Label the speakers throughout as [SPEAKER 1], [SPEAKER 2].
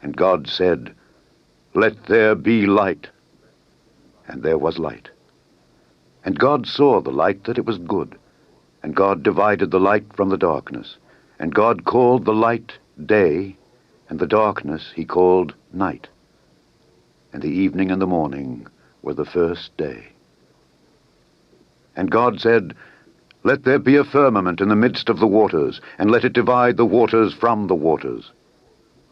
[SPEAKER 1] And God said, "Let there be light." And there was light. And God saw the light that it was good. And God divided the light from the darkness. And God called the light day, and the darkness he called night. And the evening and the morning were the first day. And God said, "Let there be a firmament in the midst of the waters, and let it divide the waters from the waters."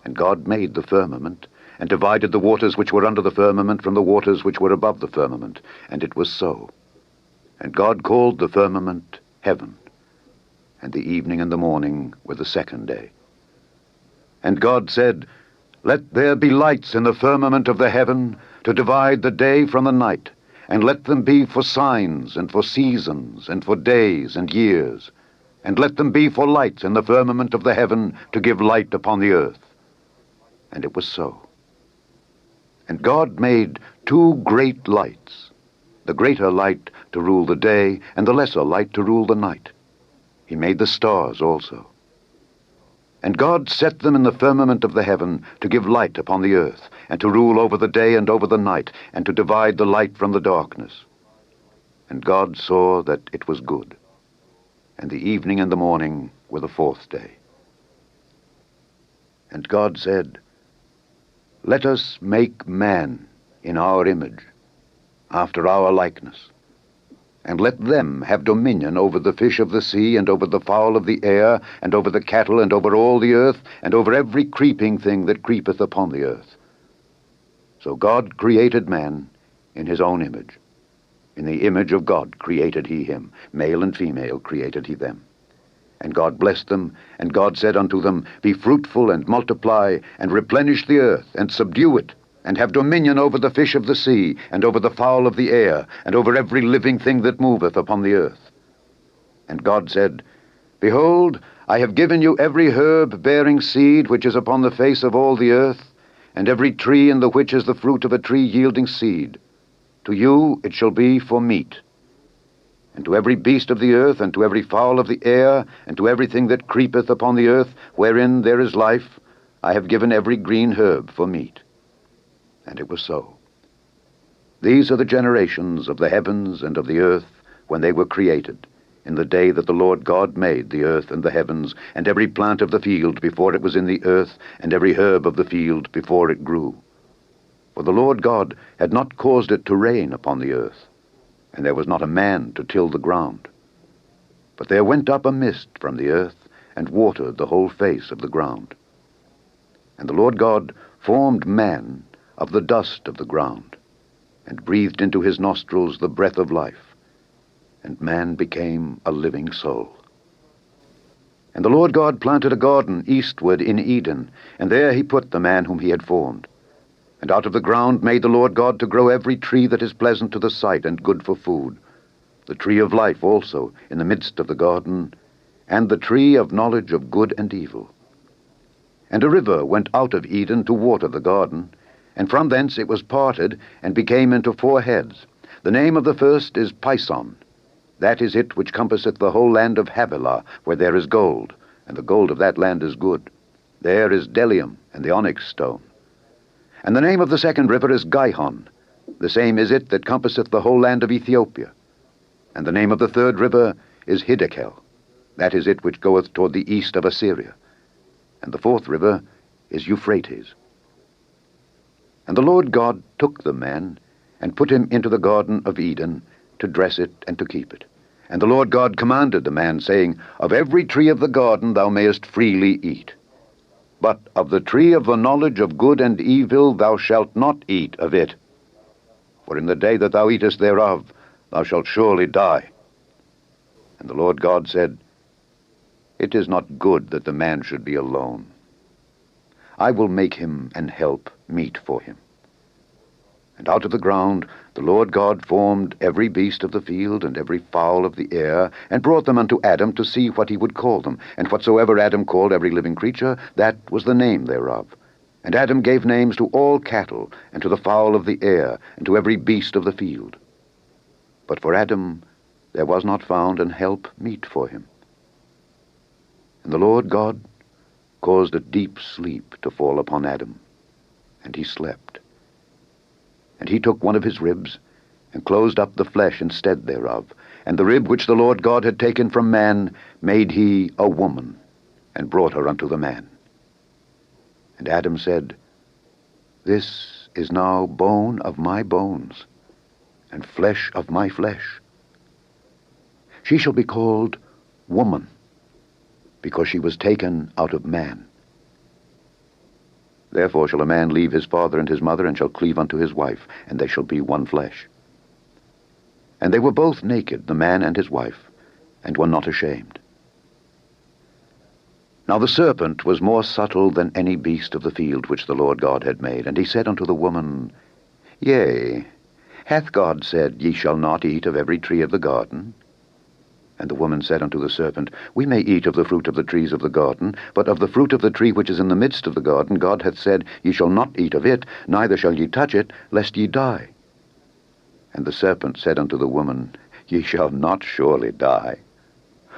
[SPEAKER 1] And God made the firmament, and divided the waters which were under the firmament from the waters which were above the firmament. And it was so. And God called the firmament heaven. And the evening and the morning were the second day. And God said, "Let there be lights in the firmament of the heaven, to divide the day from the night, and let them be for signs, and for seasons, and for days and years. And let them be for lights in the firmament of the heaven, to give light upon the earth." And it was so. And God made two great lights, the greater light to rule the day, and the lesser light to rule the night. He made the stars also. And God set them in the firmament of the heaven to give light upon the earth, and to rule over the day and over the night, and to divide the light from the darkness. And God saw that it was good. And the evening and the morning were the fourth day. And God said, "Let us make man in our image, after our likeness. And let them have dominion over the fish of the sea, and over the fowl of the air, and over the cattle, and over all the earth, and over every creeping thing that creepeth upon the earth." So God created man in his own image. In the image of God created he him. Male and female created he them. And God blessed them, and God said unto them, "Be fruitful, and multiply, and replenish the earth, and subdue it, and have dominion over the fish of the sea, and over the fowl of the air, and over every living thing that moveth upon the earth." And God said, "Behold, I have given you every herb bearing seed which is upon the face of all the earth, and every tree in the which is the fruit of a tree yielding seed. To you it shall be for meat. And to every beast of the earth, and to every fowl of the air, and to everything that creepeth upon the earth, wherein there is life, I have given every green herb for meat." And it was so. These are the generations of the heavens and of the earth when they were created, in the day that the Lord God made the earth and the heavens, and every plant of the field before it was in the earth, and every herb of the field before it grew. For the Lord God had not caused it to rain upon the earth, and there was not a man to till the ground. But there went up a mist from the earth, and watered the whole face of the ground. And the Lord God formed man of the dust of the ground, and breathed into his nostrils the breath of life, and man became a living soul. And the Lord God planted a garden eastward in Eden, and there he put the man whom he had formed. And out of the ground made the Lord God to grow every tree that is pleasant to the sight and good for food, the tree of life also in the midst of the garden, and the tree of knowledge of good and evil. And a river went out of Eden to water the garden, and from thence it was parted, and became into 4 heads. The name of the first is Pison. That is it which compasseth the whole land of Havilah, where there is gold, and the gold of that land is good. There is bdellium, and the onyx stone. And the name of the second river is Gihon. The same is it that compasseth the whole land of Ethiopia. And the name of the third river is Hiddekel. That is it which goeth toward the east of Assyria. And the fourth river is Euphrates. And the Lord God took the man, and put him into the garden of Eden, to dress it and to keep it. And the Lord God commanded the man, saying, "Of every tree of the garden thou mayest freely eat. But of the tree of the knowledge of good and evil thou shalt not eat of it. For in the day that thou eatest thereof, thou shalt surely die." And the Lord God said, "It is not good that the man should be alone. I will make him an help meet for him." And out of the ground the Lord God formed every beast of the field, and every fowl of the air, and brought them unto Adam to see what he would call them. And whatsoever Adam called every living creature, that was the name thereof. And Adam gave names to all cattle, and to the fowl of the air, and to every beast of the field. But for Adam there was not found an help meet for him. And the Lord God caused a deep sleep to fall upon Adam, and he slept. And he took one of his ribs, and closed up the flesh instead thereof, and the rib which the Lord God had taken from man made he a woman, and brought her unto the man. And Adam said, This is now bone of my bones, and flesh of my flesh. She shall be called woman, because she was taken out of man. Therefore shall a man leave his father and his mother, and shall cleave unto his wife, and they shall be one flesh. And they were both naked, the man and his wife, and were not ashamed. Now the serpent was more subtle than any beast of the field which the Lord God had made. And he said unto the woman, Yea, hath God said, Ye shall not eat of every tree of the garden? And the woman said unto the serpent, We may eat of the fruit of the trees of the garden, but of the fruit of the tree which is in the midst of the garden, God hath said, Ye shall not eat of it, neither shall ye touch it, lest ye die. And the serpent said unto the woman, Ye shall not surely die.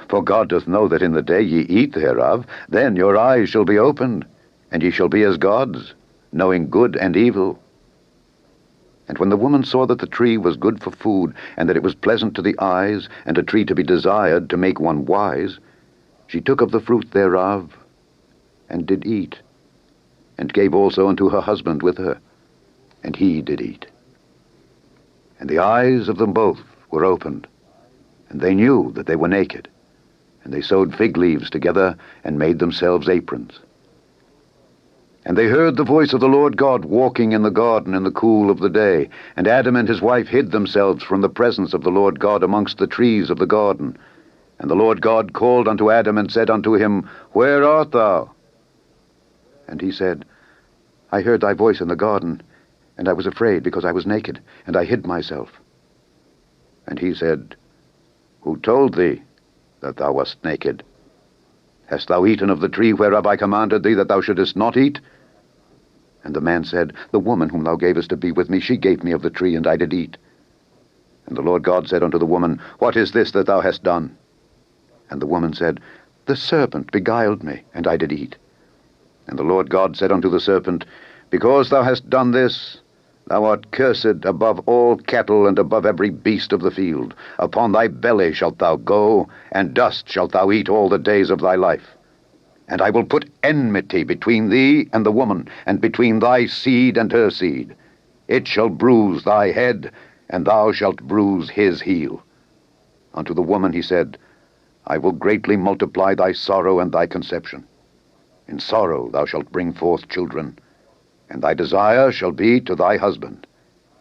[SPEAKER 1] For God doth know that in the day ye eat thereof, then your eyes shall be opened, and ye shall be as gods, knowing good and evil. And when the woman saw that the tree was good for food, and that it was pleasant to the eyes, and a tree to be desired to make one wise, she took of the fruit thereof, and did eat, and gave also unto her husband with her, and he did eat. And the eyes of them both were opened, and they knew that they were naked. And they sewed fig leaves together, and made themselves aprons. And they heard the voice of the Lord God walking in the garden in the cool of the day. And Adam and his wife hid themselves from the presence of the Lord God amongst the trees of the garden. And the Lord God called unto Adam, and said unto him, Where art thou? And he said, I heard thy voice in the garden, and I was afraid, because I was naked, and I hid myself. And he said, Who told thee that thou wast naked? Hast thou eaten of the tree whereof I commanded thee that thou shouldest not eat? And the man said, The woman whom thou gavest to be with me, she gave me of the tree, and I did eat. And the Lord God said unto the woman, What is this that thou hast done? And the woman said, The serpent beguiled me, and I did eat. And the Lord God said unto the serpent, Because thou hast done this, thou art cursed above all cattle, and above every beast of the field. Upon thy belly shalt thou go, and dust shalt thou eat all the days of thy life. And I will put enmity between thee and the woman, and between thy seed and her seed. It shall bruise thy head, and thou shalt bruise his heel. Unto the woman he said, I will greatly multiply thy sorrow and thy conception. In sorrow thou shalt bring forth children, and thy desire shall be to thy husband,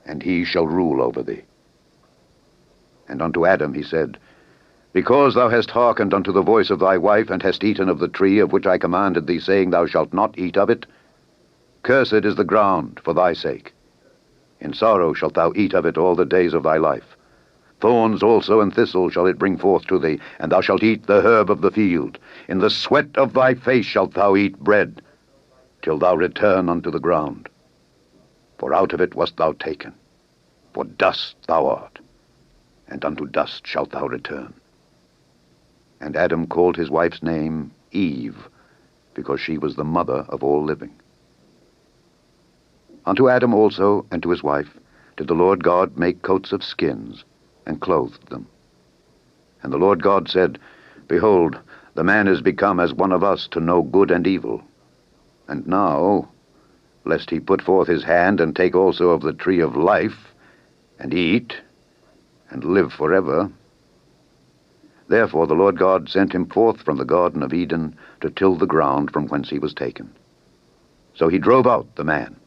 [SPEAKER 1] and he shall rule over thee. And unto Adam he said, Because thou hast hearkened unto the voice of thy wife, and hast eaten of the tree of which I commanded thee, saying, Thou shalt not eat of it, cursed is the ground for thy sake. In sorrow shalt thou eat of it all the days of thy life. Thorns also and thistles shall it bring forth to thee, and thou shalt eat the herb of the field. In the sweat of thy face shalt thou eat bread, till thou return unto the ground. For out of it wast thou taken, for dust thou art, and unto dust shalt thou return. And Adam called his wife's name Eve, because she was the mother of all living. Unto Adam also and to his wife did the Lord God make coats of skins, and clothed them. And the Lord God said, Behold, the man is become as one of us to know good and evil. And now, lest he put forth his hand, and take also of the tree of life, and eat, and live forever. Therefore the Lord God sent him forth from the garden of Eden to till the ground from whence he was taken. So he drove out the man,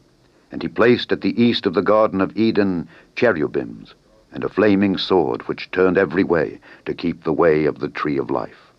[SPEAKER 1] and he placed at the east of the garden of Eden cherubims, and a flaming sword which turned every way to keep the way of the tree of life.